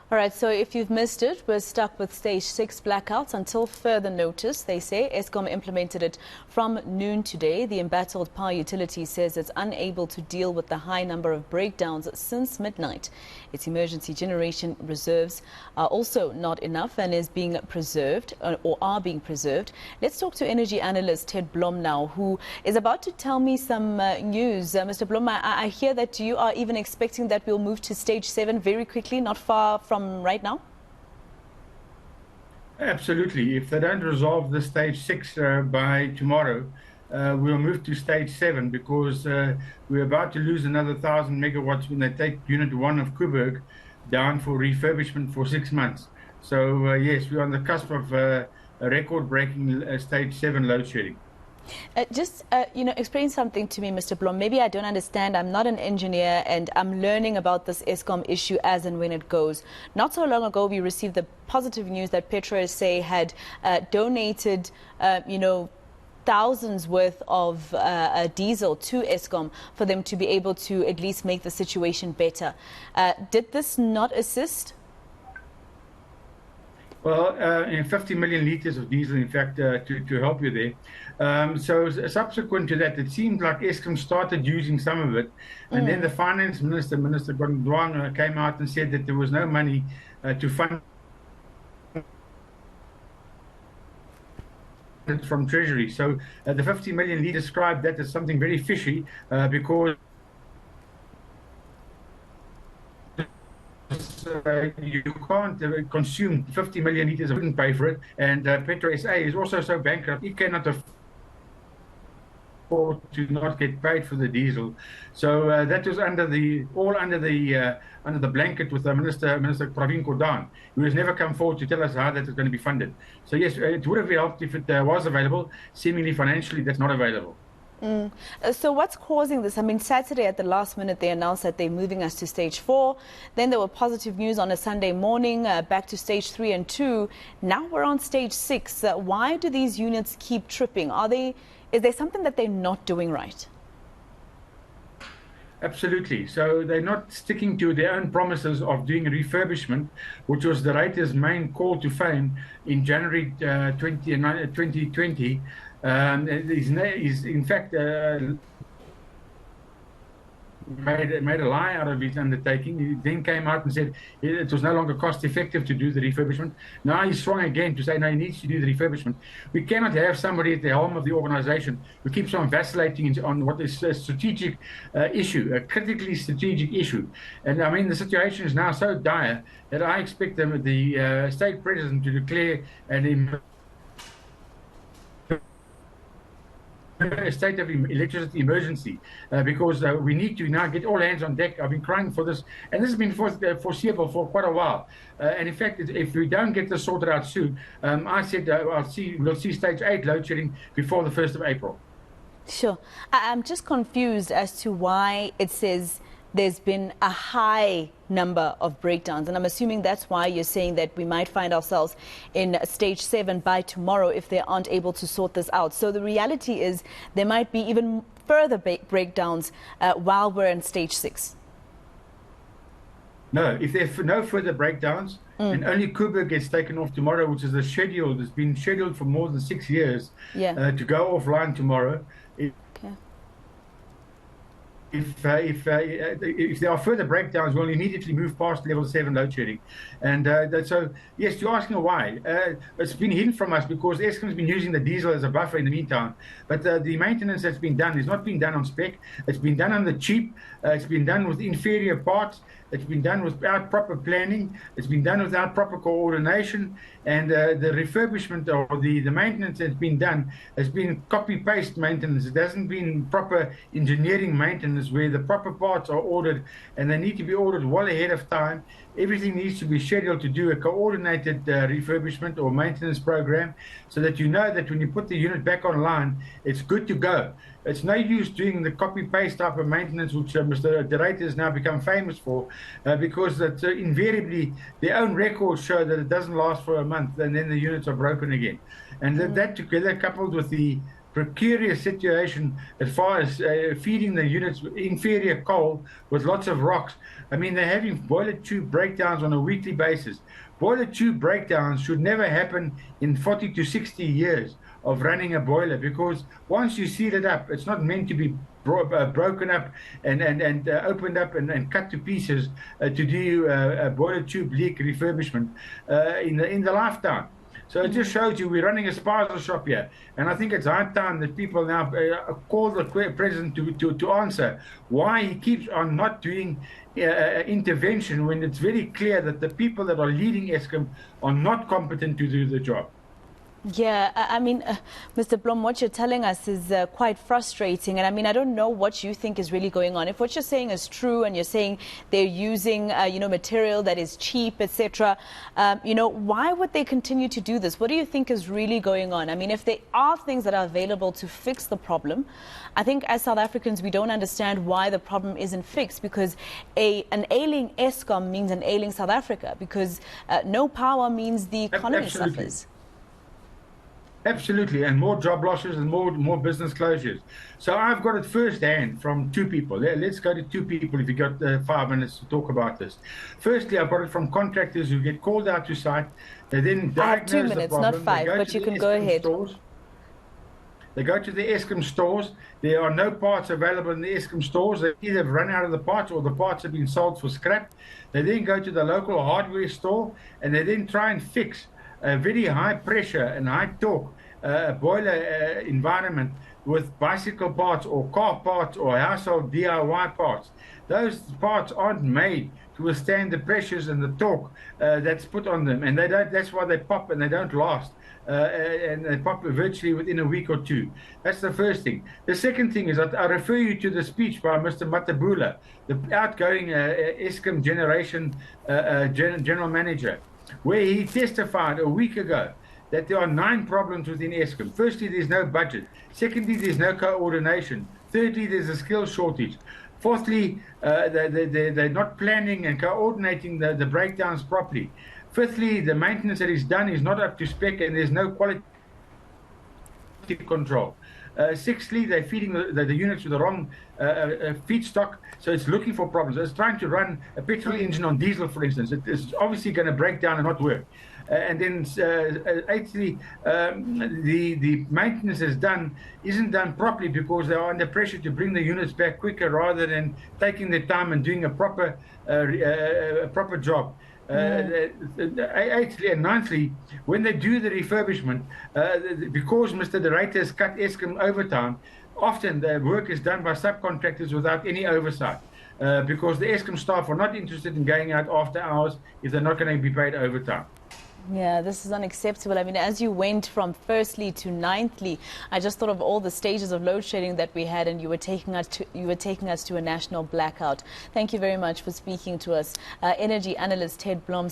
All right, so if you've missed it, we're stuck with stage 6 blackouts until further notice. They say Eskom implemented it from noon today. The embattled power utility says it's unable to deal with the high number of breakdowns since midnight. Its emergency generation reserves are also not enough and is being preserved or are being preserved. Let's talk to energy analyst Ted Blom now, who is about to tell me some news. Mr. Blom, I hear that you are even expecting that we'll move to stage 7 very quickly, not far from right now? Absolutely. If they don't resolve the stage 6 by tomorrow, we'll move to stage 7 because we're about to lose another 1,000 megawatts when they take unit 1 of Kuiberg down for refurbishment for 6 months. So yes, we're on the cusp of a record-breaking stage 7 load shedding. Explain something to me, Mr. Blom. Maybe I don't understand. I'm not an engineer and I'm learning about this Eskom issue as and when it goes. Not so long ago, we received the positive news that PetroSA had donated, thousands worth of diesel to Eskom for them to be able to at least make the situation better. Did this not assist? Well, 50 million liters of diesel, in fact, to help you there. So subsequent to that, it seemed like Eskom started using some of it. And then the finance minister, Minister Gondwang, came out and said that there was no money to fund it from Treasury. So the 50 million liters described that as something very fishy because you can't consume 50 million liters, wouldn't pay for it, and PetroSA is also so bankrupt it cannot afford to not get paid for the diesel. So that was under the blanket with the Minister Pravin Gordhan, who has never come forward to tell us how that is going to be funded. So yes, it would have helped if it was available. Seemingly financially, that's not available. So what's causing this? I mean, Saturday at the last minute, they announced that they're moving us to stage 4. Then there were positive news on a Sunday morning, back to stage 3 and 2. Now we're on stage 6. Why do these units keep tripping? Is there something that they're not doing right? Absolutely. So they're not sticking to their own promises of doing a refurbishment, which was the Reiter's main call to fame in January 2020. He's in fact made a lie out of his undertaking. He then came out and said it was no longer cost effective to do the refurbishment. Now he's swung again to say no, he needs to do the refurbishment. We cannot have somebody at the helm of the organization who keeps on vacillating on what is a strategic issue, a critically strategic issue. And I mean, the situation is now so dire that I expect the state president to declare a state of electricity emergency because we need to now get all hands on deck. I've been crying for this, and this has been foreseeable for quite a while. And in fact, if we don't get this sorted out soon, I said we'll see stage 8 load shedding before the 1st of April. Sure. I'm just confused as to why it says there's been a high number of breakdowns, and I'm assuming that's why you're saying that we might find ourselves in stage 7 by tomorrow if they aren't able to sort this out. So the reality is there might be even further breakdowns while we're in stage 6. No, if there are no further breakdowns, and only Kuiberg gets taken off tomorrow, which is a schedule that's been scheduled for more than 6 years to go offline tomorrow. If there are further breakdowns, we'll immediately move past level 7 load shedding. And so, yes, you're asking why. It's been hidden from us because Eskom's been using the diesel as a buffer in the meantime. But the maintenance that's been done is not being done on spec. It's been done on the cheap. It's been done with inferior parts. It's been done without proper planning. It's been done without proper coordination. And the refurbishment or the maintenance that's been done has been copy-paste maintenance. It hasn't been proper engineering maintenance where the proper parts are ordered, and they need to be ordered well ahead of time. Everything needs to be scheduled to do a coordinated refurbishment or maintenance program so that you know that when you put the unit back online, it's good to go. It's no use doing the copy-paste type of maintenance, which Mr. De Ruyter has now become famous for, because that's, invariably their own records show that it doesn't last for a month and then the units are broken again. And that together, coupled with the precarious situation as far as feeding the units inferior coal with lots of rocks. I mean, they're having boiler tube breakdowns on a weekly basis. Boiler tube breakdowns should never happen in 40 to 60 years of running a boiler, because once you seal it up, it's not meant to be broken up and opened up and cut to pieces to do a boiler tube leak refurbishment in the lifetime. So it just shows you we're running a spaza shop here. And I think it's high time that people now call the president to answer why he keeps on not doing intervention when it's very clear that the people that are leading Eskom are not competent to do the job. Yeah, I mean, Mr. Blom, what you're telling us is quite frustrating. And I mean, I don't know what you think is really going on. If what you're saying is true and you're saying they're using, material that is cheap, etc., why would they continue to do this? What do you think is really going on? I mean, if there are things that are available to fix the problem, I think as South Africans, we don't understand why the problem isn't fixed, because an ailing Eskom means an ailing South Africa, because no power means the economy suffers. Absolutely, and more job losses and more business closures. So I've got it firsthand from two people. Let's go to two people if you got 5 minutes to talk about this. Firstly, I've got it from contractors who get called out to site. They then diagnose the problem. 2 minutes, not 5, but you can go ahead. They go to the Eskom stores. There are no parts available in the Eskom stores. They either run out of the parts or the parts have been sold for scrap. They then go to the local hardware store and they then try and fix a very high pressure and high torque boiler environment with bicycle parts or car parts or household DIY parts. Those parts aren't made to withstand the pressures and the torque that's put on them, and they don't. That's why they pop and they don't last, and they pop virtually within a week or two. That's the first thing. The second thing is that I refer you to the speech by Mr. Matabula, the outgoing Eskom general manager, where he testified a week ago that there are 9 problems within Eskom. Firstly, there's no budget. Secondly, there's no coordination. Thirdly, there's a skill shortage. Fourthly, they're not planning and coordinating the breakdowns properly. Fifthly, the maintenance that is done is not up to spec and there's no quality control. Sixthly, they're feeding the units with the wrong feedstock, so it's looking for problems. It's trying to run a petrol engine on diesel, for instance. It is obviously going to break down and not work. And then eighthly, the maintenance isn't done properly because they are under pressure to bring the units back quicker rather than taking their time and doing a proper job. Eighthly and ninthly, when they do the refurbishment, because Mr. De Ruyter has cut Eskom overtime, often the work is done by subcontractors without any oversight, because the Eskom staff are not interested in going out after hours if they're not going to be paid overtime. Yeah, this is unacceptable. I mean, as you went from firstly to ninthly, I just thought of all the stages of load shedding that we had, and you were taking us to a national blackout. Thank you very much for speaking to us. Energy analyst Ted Blom.